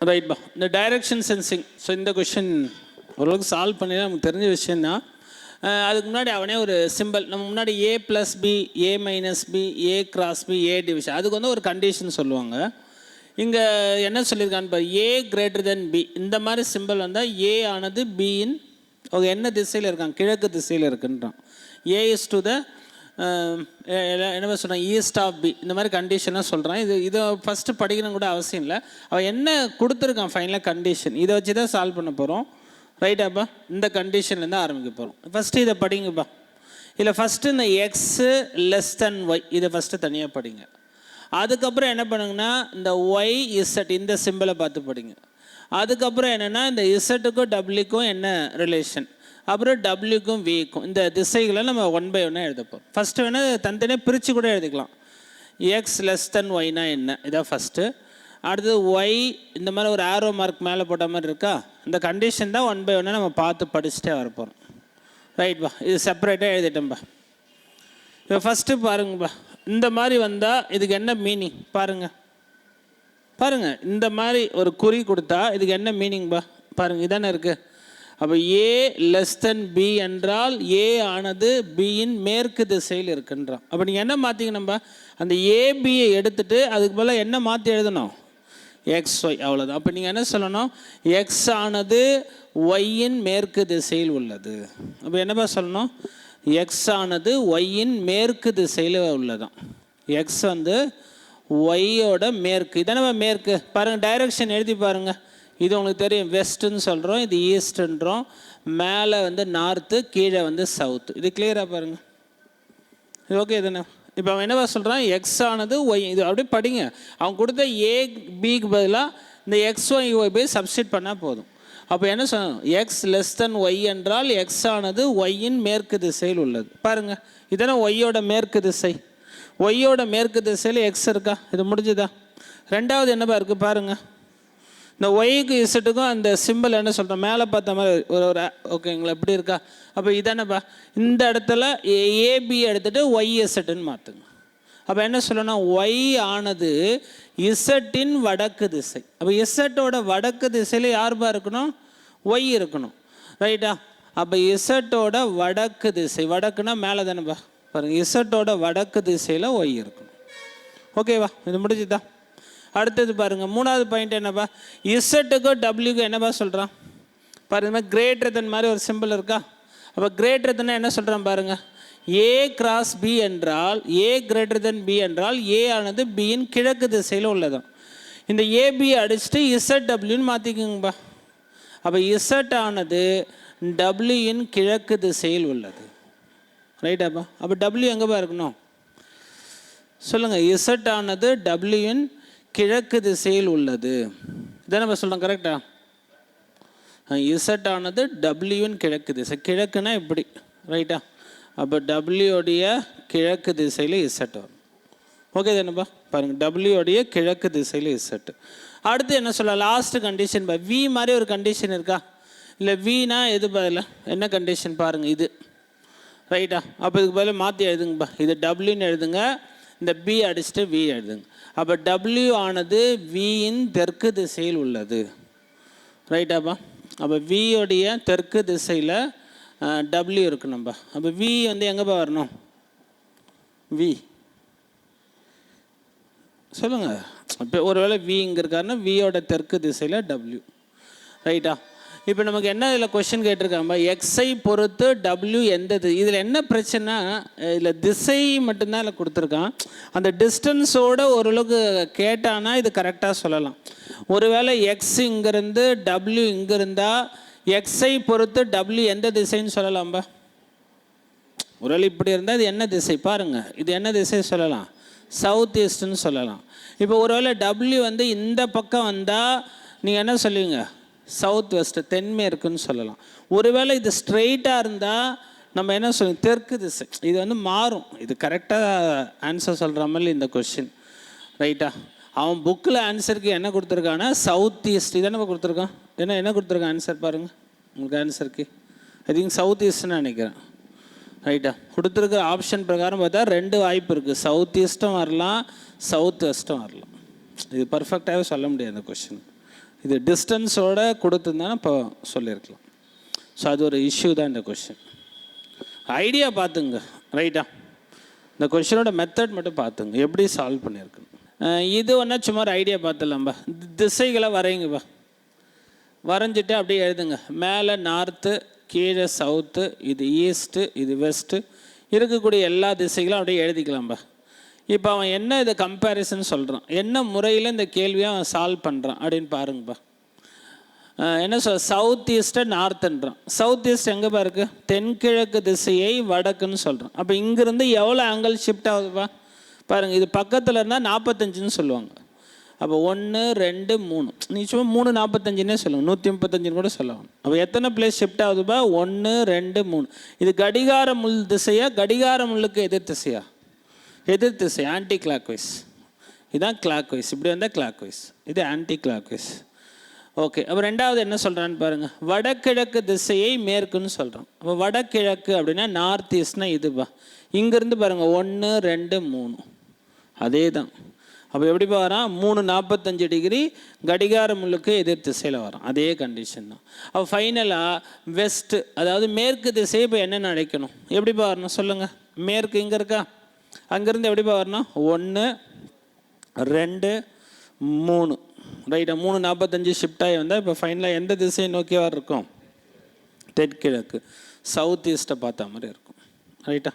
ரைட்பா. இந்த direction sensing, so இந்த question ஓரளவுக்கு சால்வ் பண்ணி நமக்கு தெரிஞ்ச விஷயந்தான். அதுக்கு முன்னாடி அவனே ஒரு சிம்பிள், நம்ம முன்னாடி A plus B, A minus B, A cross B, A division, அதுக்கு வந்து ஒரு கண்டிஷன் சொல்லுவாங்க. இங்கே என்ன சொல்லியிருக்கான்னு பாரு, ஏ கிரேட்டர் தென் பி, இந்த மாதிரி சிம்பிள் வந்தால் ஏ ஆனது பியின் என்ன திசையில் இருக்காங்க, கிழக்கு திசையில் இருக்குன்றான். ஏ இஸ் டு த என்ன சொல்கிறான், ஈஸ்ட் ஆஃப் பி, இந்த மாதிரி கண்டிஷனாக சொல்கிறான். இதை ஃபஸ்ட்டு படிக்கணும் கூட அவசியம் இல்லை. அவன் என்ன கொடுத்துருக்கான் ஃபைனலாக கண்டிஷன், இதை வச்சு தான் சால்வ் பண்ண போகிறோம். ரைட்டாப்பா, இந்த கண்டிஷன்லேருந்து ஆரம்பிக்க போகிறோம். ஃபஸ்ட்டு இதை படிங்கப்பா. இதில் ஃபஸ்ட்டு இந்த எக்ஸு லெஸ் தென் ஒய், இதை ஃபஸ்ட்டு தனியாக படிங்க. அதுக்கப்புறம் என்ன பண்ணுங்கன்னா இந்த ஒய் இசட் இந்த சிம்பிளை பார்த்து படிங்க. அதுக்கப்புறம் என்னென்னா இந்த இசட்டுக்கும் டபிள்யூக்கும் என்ன ரிலேஷன், அப்புறம் டபிள்யூக்கும் விக்கும், இந்த திசைகளை நம்ம 1 by 1 எழுதப்போம். ஃபஸ்ட்டு வேணால் தனித்தனியாக பிரித்து கூட எழுதிக்கலாம். எக்ஸ் லெஸ் தென் ஒய்னா என்ன, இதான் ஃபஸ்ட்டு. அடுத்தது ஒய் இந்த மாதிரி ஒரு ஆரோ மார்க் மேலே போட்ட மாதிரி இருக்கா, இந்த கண்டிஷன் தான் 1 by 1 நம்ம பார்த்து படிச்சுட்டே வரப்போகிறோம். ரைட்பா, இது செப்பரேட்டாக எழுதிட்டோம்பா. இப்போ ஃபஸ்ட்டு பாருங்கப்பா, இந்த மாதிரி வந்தால் இதுக்கு என்ன மீனிங் பாருங்கள். பாருங்கள், இந்த மாதிரி ஒரு குறி கொடுத்தா இதுக்கு என்ன மீனிங்பா பாருங்கள், இதானே இருக்குது. அப்போ ஏ லெஸ் தென் பி என்றால் ஏ ஆனது பியின் மேற்கு திசையில் இருக்குன்றான். அப்போ நீங்கள் என்ன மாற்றிக்கணும்பா, அந்த ஏபியை எடுத்துகிட்டு அதுக்கு மேலே என்ன மாற்றி எழுதணும், எக்ஸ் ஒய், அவ்வளோதான். அப்போ நீங்கள் என்ன சொல்லணும், எக்ஸ் ஆனது ஒய்யின் மேற்கு திசையில் உள்ளது. அப்போ என்னப்பா சொல்லணும், எக்ஸ் ஆனது ஒய்யின் மேற்கு திசையில் உள்ளதான். எக்ஸ் வந்து ஒய்யோட மேற்கு, இதானே மேற்கு. பாருங்கள், டைரக்ஷன் எழுதி பாருங்கள். இது உங்களுக்கு தெரியும், வெஸ்ட்டுன்னு சொல்கிறோம், இது ஈஸ்ட்டுன்றோம், மேலே வந்து நார்த்து, கீழே வந்து சவுத்து. இது கிளியராக பாருங்கள், இது ஓகே தானே. இப்போ அவன் என்னவா சொல்கிறான், எக்ஸ் ஆனது ஒய், இது அப்படியே படிங்க. அவன் கொடுத்த ஏ பிக்கு பதிலாக இந்த எக்ஸ் ஒய் ஒய் போய் சப்ஸ்டிட் பண்ணால் போதும். அப்போ என்ன சொல்லணும், எக்ஸ் லெஸ் தென் ஒய் என்றால் எக்ஸ் ஆனது ஒய்யின் மேற்கு திசையில் உள்ளது. பாருங்கள், இதெல்லாம் ஒய்யோட மேற்கு திசை, ஒய்யோட மேற்கு திசையில் எக்ஸ் இருக்கா, இது முடிஞ்சுதா. ரெண்டாவது என்னப்பா இருக்குது பாருங்கள், இந்த ஒய்க்கு இசட்டுக்கும் அந்த சிம்பிள் என்ன சொல்கிறோம், மேலே பார்த்த மாதிரி ஒரு ஓகேங்களா, எப்படி இருக்கா. அப்போ இதானப்பா, இந்த இடத்துல ஏபி எடுத்துகிட்டு ஒய் இசட்டுன்னு மாற்றுங்க. அப்போ என்ன சொல்லணும், ஒய் ஆனது இசட்டின் வடக்கு திசை. அப்போ இசட்டோட வடக்கு திசையில் யாருப்பா இருக்கணும், ஒய் இருக்கணும். ரைட்டா. அப்போ இசட்டோட வடக்கு திசை, வடக்குன்னா மேலே தானேப்பா, பாருங்கள், இசட்டோட வடக்கு திசையில் ஒய் இருக்கணும். ஓகேவா, இது முடிஞ்சுதா. அடுத்தது பாருங்கள், மூணாவது பாயிண்ட் என்னப்பா, இசட்டுக்கும் டபிள்யூக்கும் என்னப்பா சொல்கிறான் பாருங்க, கிரேட்டர் தென் மாதிரி ஒரு சிம்பிள் இருக்கா. அப்போ கிரேட்டர் தென் என்ன சொல்கிறான் பாருங்கள், ஏ கிராஸ் பி என்றால் ஏ கிரேட்டர் தென் பி என்றால் ஏ ஆனது பியின் கிழக்கு திசையில் உள்ளதான். இந்த ஏபியை அடிச்சுட்டு இசட் டபிள்யூன்னு மாற்றிக்குங்கப்பா. அப்போ இசட் ஆனது டபிள்யூயின் கிழக்கு திசையில் உள்ளது. ரைட்டாப்பா. அப்போ டபிள்யூ எங்கேப்பா இருக்கணும் சொல்லுங்கள், இசட் ஆனது டபிள்யூயின் கிழக்கு திசையில் உள்ளது. இதை நம்ம சொல்கிறோம் கரெக்டா. இசட் ஆனது டபிள்யூன் கிழக்கு திசை, கிழக்குன்னா இப்படி, ரைட்டா. அப்போ டபிள்யூடைய கிழக்கு திசையில் இசட் வரும். ஓகே தானேப்பா. பாருங்கள், டபிள்யூடைய கிழக்கு திசையில் இசட். அடுத்து என்ன சொல்ல, லாஸ்ட் கண்டிஷன் பா, வி மாதிரி ஒரு கண்டிஷன் இருக்கா, இல்லை வினா எது பதில் என்ன கண்டிஷன் பாருங்கள், இது ரைட்டா. அப்போ இதுக்கு பதில் மாற்றி எழுதுங்கப்பா, இது டபிள்யூன்னு எழுதுங்க, இந்த பி அடிச்சுட்டு வி எழுதுங்க. அப்போ டபிள்யூ ஆனது வியின் தெற்கு திசையில் உள்ளது. ரைட்டாப்பா. அப்போ வியோடைய தெற்கு திசையில் டபிள்யூ இருக்கணும்பா. அப்போ வி வந்து எங்கேப்பா வரணும், வி சொல்லுங்கள். இப்போ ஒருவேளை வி இங்கே இருக்காருன்னா வியோட தெற்கு திசையில் டபிள்யூ. ரைட்டா. இப்போ நமக்கு என்ன இதில் கொஷின் கேட்டிருக்காங்க, எக்ஸை பொறுத்து டபிள்யூ எந்த இதில் என்ன பிரச்சனை, இதில் திசை மட்டும்தான் இதில் கொடுத்துருக்கான். அந்த டிஸ்டன்ஸோடு ஓரளவுக்கு கேட்டானா இது கரெக்டாக சொல்லலாம். ஒருவேளை எக்ஸ் இங்கேருந்து டபிள்யூ இங்கே இருந்தால் எக்ஸை பொறுத்து டபிள்யூ எந்த திசைன்னு சொல்லலாம்பா. ஒருவேளை இப்படி இருந்தால் இது என்ன திசை பாருங்கள், இது என்ன திசை சொல்லலாம், சவுத் ஈஸ்ட்னு சொல்லலாம். இப்போ ஒருவேளை டபிள்யூ வந்து இந்த பக்கம் வந்தால் நீங்கள் என்ன சொல்லுவீங்க, சவுத் வெஸ்ட்டு தென்மேற்குன்னு சொல்லலாம். ஒருவேளை இது ஸ்ட்ரெயிட்டாக இருந்தால் நம்ம என்ன சொல்லுவோம், தெற்கு திசை. இது வந்து மாறும். இது கரெக்டாக ஆன்சர் சொல்கிற மாதிரி இந்த கொஷின். ரைட்டா. அவன் புக்கில் ஆன்சருக்கு என்ன கொடுத்துருக்கான்னா சவுத் ஈஸ்ட், இதை நம்ம கொடுத்துருக்கான். என்ன கொடுத்துருக்கான் ஆன்சர் பாருங்கள், உங்களுக்கு ஆன்சருக்கு ஐ திங்க் சவுத் ஈஸ்ட்னு நினைக்கிறேன். ரைட்டா. கொடுத்துருக்குற ஆப்ஷன் பிரகாரம் பார்த்தா 2 வாய்ப்பு இருக்குது, சவுத் ஈஸ்ட்டும் வரலாம், சவுத் வெஸ்ட்டும் வரலாம். இது பர்ஃபெக்டாகவே சொல்ல முடியாது இந்த கொஷின். இது டிஸ்டன்ஸோட கொடுத்துருந்தானே இப்போ சொல்லியிருக்கலாம். ஸோ அது ஒரு இஷ்யூ தான் இந்த கொஷின். ஐடியா பார்த்துங்க ரைட்டா. இந்த கொஷினோட மெத்தட் மட்டும் பார்த்துங்க எப்படி சால்வ் பண்ணியிருக்குன்னு. இது ஒன்றா சும்மா ஒரு ஐடியா பார்த்துலாம்பா. திசைகளை வரைங்கப்பா. வரைஞ்சிட்டு அப்படியே எழுதுங்க. மேலே நார்த்து, கீழே சவுத்து, இது ஈஸ்ட்டு, இது வெஸ்ட்டு, இருக்கக்கூடிய எல்லா திசைகளும் அப்படியே எழுதிக்கலாம்பா. இப்போ அவன் என்ன இதை கம்பேரிசன் சொல்கிறான், என்ன முறையில் இந்த கேள்வியை அவன் சால்வ் பண்ணுறான் அப்படின்னு பாருங்கப்பா. என்ன சவுத் ஈஸ்ட்டை நார்த்துன்றான். சவுத் ஈஸ்ட் எங்கேப்பா இருக்குது? தென்கிழக்கு திசையை வடக்குன்னு சொல்கிறான். அப்போ இங்கேருந்து எவ்வளோ ஆங்கிள் ஷிஃப்ட் ஆகுதுப்பா பாருங்கள். இது பக்கத்தில் இருந்தால் 45ன்னு சொல்லுவாங்க. அப்போ 1 2 3, நீ சும்மா 3 45ன்னே சொல்லுவாங்க, 135ன்னு கூட சொல்லுவாங்க. அப்போ எத்தனை பிளேஸ் ஷிஃப்ட் ஆகுதுப்பா? 1 2 3. இது கடிகார முள் திசையா, கடிகார முள்ளுக்கு எதிர் திசையா? எதிர் திசை, ஆன்டி கிளாக் வைஸ். இதுதான் கிளாக் வைஸ், இப்படி வந்தால் கிளாக் வைஸ், இது ஆன்டி கிளாக் வைஸ். ஓகே. அப்போ ரெண்டாவது என்ன சொல்கிறான்னு பாருங்கள். வடகிழக்கு திசையை மேற்குன்னு சொல்கிறோம். அப்போ வடகிழக்கு அப்படின்னா நார்த் ஈஸ்ட்னா இதுப்பா. இங்கேருந்து பாருங்கள் 1 2 3, அதே தான். அப்போ எப்படி வரான்? 3:45 டிகிரி கடிகார முள்ளுக்கு எதிர் திசையில் வரும். அதே கண்டிஷன் தான். அப்போ ஃபைனலாக வெஸ்ட்டு, அதாவது மேற்கு திசையை இப்போ என்னென்னு அழைக்கணும்? எப்படி வரணும் சொல்லுங்கள்? மேற்கு இங்கே இருக்கா, அங்கேருந்து எப்படி வரணும்? 1 2 3 ரைட்டா. 3:45 ஷிஃப்ட் ஆகி வந்தால் இப்போ ஃபைனலாக எந்த திசையை நோக்கியவாறு இருக்கும்? தென்கிழக்கு, சவுத் ஈஸ்ட்டை பார்த்த மாதிரி இருக்கும். ரைட்டா.